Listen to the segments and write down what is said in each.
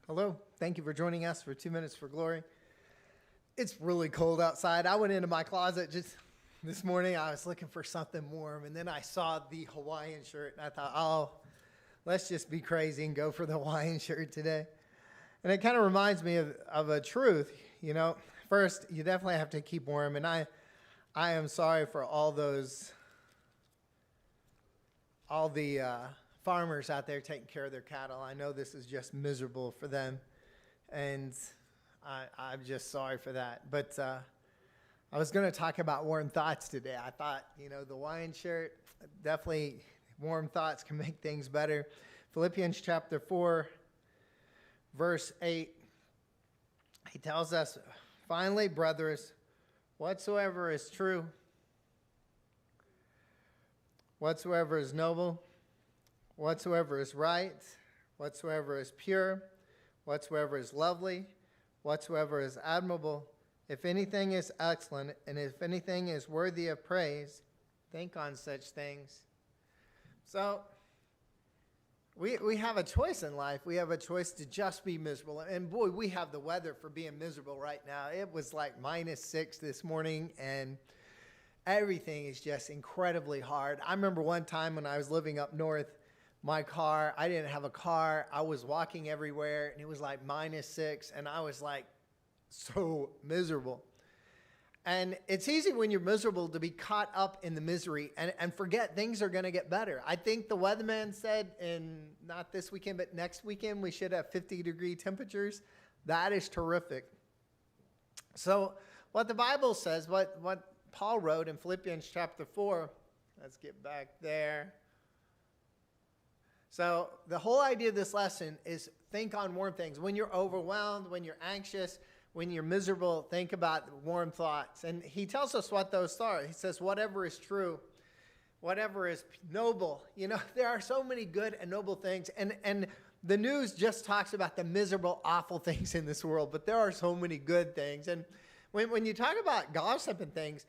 Hello, thank you for joining us for 2 Minutes for Glory. It's really cold outside. I went into my closet just this morning. I was looking for something warm, and then I saw the Hawaiian shirt, and I thought, oh, let's just be crazy and go for the Hawaiian shirt today. And it kind of reminds me of a truth, you know. First, you definitely have to keep warm, and I am sorry for all the farmers out there taking care of their cattle. I know this is just miserable for them, and I'm just sorry for that. But I was going to talk about warm thoughts today. I thought, the Hawaiian shirt, definitely warm thoughts can make things better. Philippians chapter 4, verse 8, he tells us, finally, brothers, whatsoever is true, whatsoever is noble, whatsoever is right, whatsoever is pure, whatsoever is lovely, whatsoever is admirable, if anything is excellent, and if anything is worthy of praise, think on such things. So, we have a choice in life. We have a choice to just be miserable. And boy, we have the weather for being miserable right now. It was like -6 this morning, and everything is just incredibly hard. I remember one time when I was living up north, I didn't have a car. I was walking everywhere, and it was like -6, and I was like so miserable. And it's easy when you're miserable to be caught up in the misery and forget things are going to get better. I think the weatherman said not this weekend, but next weekend, we should have 50-degree temperatures. That is terrific. So what the Bible says, what Paul wrote in Philippians chapter 4, let's get back there. So the whole idea of this lesson is think on warm things. When you're overwhelmed, when you're anxious, when you're miserable, think about warm thoughts. And he tells us what those are. He says, whatever is true, whatever is noble. There are so many good and noble things. And the news just talks about the miserable, awful things in this world. But there are so many good things. And when you talk about gossip and things,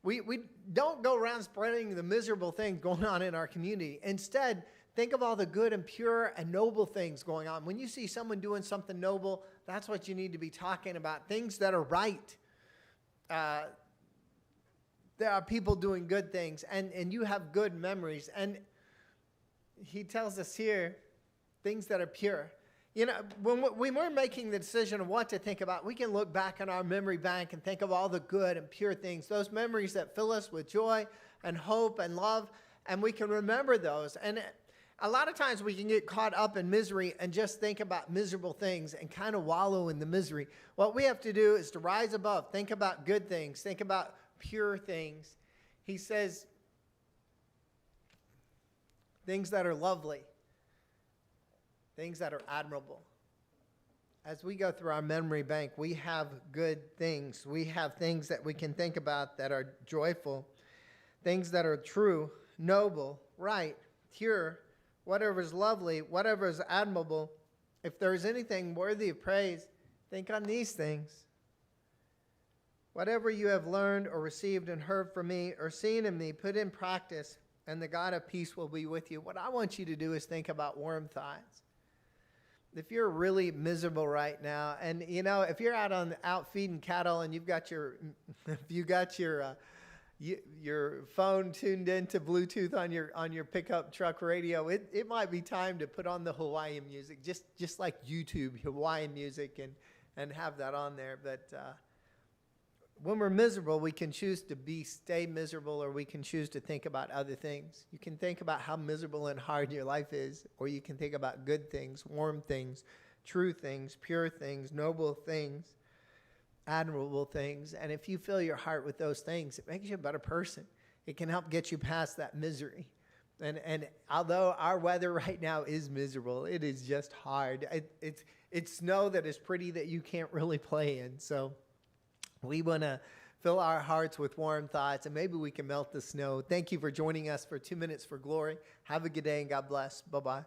we don't go around spreading the miserable things going on in our community. Instead, think of all the good and pure and noble things going on. When you see someone doing something noble, that's what you need to be talking about. Things that are right. There are people doing good things, and you have good memories. And he tells us here, things that are pure. When we're making the decision of what to think about, we can look back on our memory bank and think of all the good and pure things, those memories that fill us with joy and hope and love, and we can remember those. And a lot of times we can get caught up in misery and just think about miserable things and kind of wallow in the misery. What we have to do is to rise above, think about good things, think about pure things. He says things that are lovely, things that are admirable. As we go through our memory bank, we have good things. We have things that we can think about that are joyful, things that are true, noble, right, pure, whatever is lovely, whatever is admirable. If there is anything worthy of praise, think on these things. Whatever you have learned or received and heard from me or seen in me, put in practice, and the God of peace will be with you. What I want you to do is think about warm thoughts. If you're really miserable right now, and if you're out feeding cattle and you've got your phone tuned into Bluetooth on your pickup truck radio, it might be time to put on the Hawaiian music, just like YouTube Hawaiian music, and have that on there. But when we're miserable, we can choose to stay miserable, or we can choose to think about other things. You can think about how miserable and hard your life is, or you can think about good things, warm things, true things, pure things, noble things, admirable things. And if you fill your heart with those things, it makes you a better person. It can help get you past that misery. And although our weather right now is miserable, it is just hard. It's snow that is pretty that you can't really play in. So we want to fill our hearts with warm thoughts, and maybe we can melt the snow. Thank you for joining us for 2 Minutes for Glory. Have a good day, and God bless. Bye-bye.